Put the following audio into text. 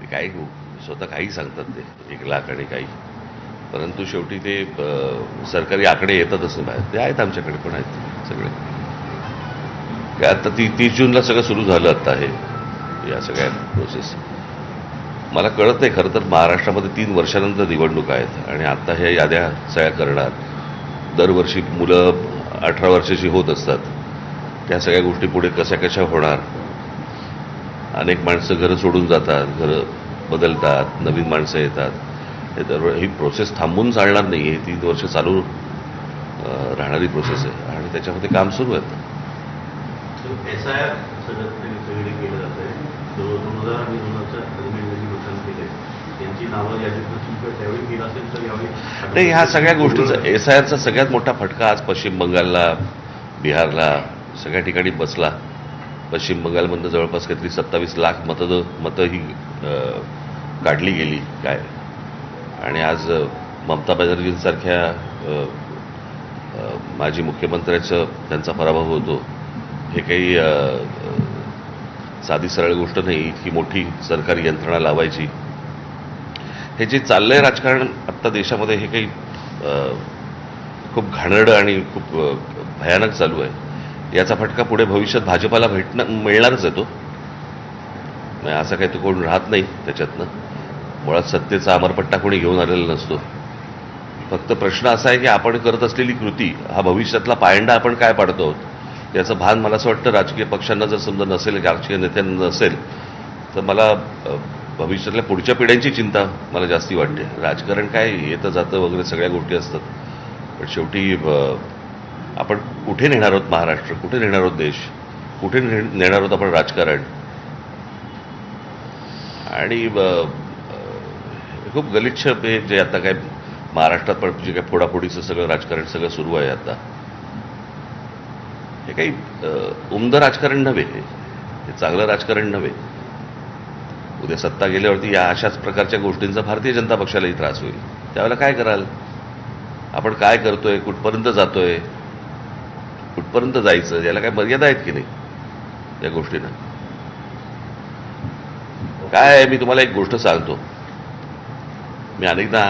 काही स्वतः काही सांगतात ते 1 लाख आणि काही, परंतु शेवटी ते सरकारी आकडे येतातच बाहेर. ते आहेत आमच्याकडे पण आहेत सगळे. काय आता 30 जूनला सगळं सुरू झालं आता हे या सगळ्या प्रोसेस. मला कळत नाही खरं तर महाराष्ट्रामध्ये 3 वर्षानंतर निवडणूक आहेत आणि आता ह्या याद्या सगळ्या करणार. दरवर्षी मुलं 18 वर्षाची होत असतात. त्या सगळ्या गोष्टी पुढे कशा कशा होणार. अनेक माणसं घरं सोडून जातात, घरं बदलतात, नवीन माणसं येतात. ही प्रोसेस थांबून चालणार नाही. ही 3 वर्ष चालू राहणारी प्रोसेस आहे आणि त्याच्यामध्ये काम सुरू आहे. SIR सगळीकडे केलं जात आहे. 2000 आणि 2000च्या दरम्यान जी लोकांनी केले त्यांची नावं यादीत त्यावेळी केलं असेल तर यावेळी नाही. ह्या सगळ्या गोष्टीचा SIRचा सगळ्यात मोठा फटका आज पश्चिम बंगालला, बिहारला, सगळ्या ठिकाणी बसला. पश्चिम बंगालमधनं जवळपास काहीतरी 27 लाख मतं ही काढली गेली काय. आणि आज ममता बॅनर्जींसारख्या माजी मुख्यमंत्र्याचं त्यांचा पराभव होतो. हे काही साधी सरळ गोष्ट नाही. इतकी मोठी सरकारी यंत्रणा लावायची. हे जे चाललंय राजकारण आत्ता देशामध्ये हे काही खूप घाणेरडं आणि खूप भयानक चालू आहे. याचा फटका पुढे भविष्यात भाजपाला मिळणारच आहे. तो असं काही तो कोण राहत नाही त्याच्यातनं. मुळात सत्तेचा अमरपट्टा कोणी घेऊन आलेला नसतो. फक्त प्रश्न असा आहे की आपण करत असलेली कृती हा भविष्यातला पायंडा आपण काय पाडतो आहोत याचं भान मला असं वाटतं राजकीय पक्षांना जर समजा नसेल, राजकीय नेत्यांना नसेल, तर मला भविष्यातल्या पुढच्या पिढ्यांची चिंता मला जास्ती वाटते. राजकारण काय येतं जातं वगैरे सगळ्या गोष्टी असतात, पण शेवटी आपण कुठे नेणार आहोत महाराष्ट्र, कुठे नेणार आहोत देश, कुठे नेणार आहोत आपण राजकारण. आणि खूप गलिच्छ जे आता काय महाराष्ट्रात पण जे काय फोडाफोडीचं सगळं राजकारण सगळं सुरू आहे आता, हे काही उमदं राजकारण नव्हे. हे चांगलं राजकारण नव्हे. उद्या सत्ता गेल्यावरती या अशाच प्रकारच्या गोष्टींचा भारतीय जनता पक्षालाही त्रास होईल. त्यावेळेला काय कराल आपण, काय करतोय, कुठपर्यंत जातोय, कुठपर्यंत जायचं, याला काय मर्यादा आहेत की नाही या गोष्टींना. काय मी तुम्हाला एक गोष्ट सांगतो. मी अनेकदा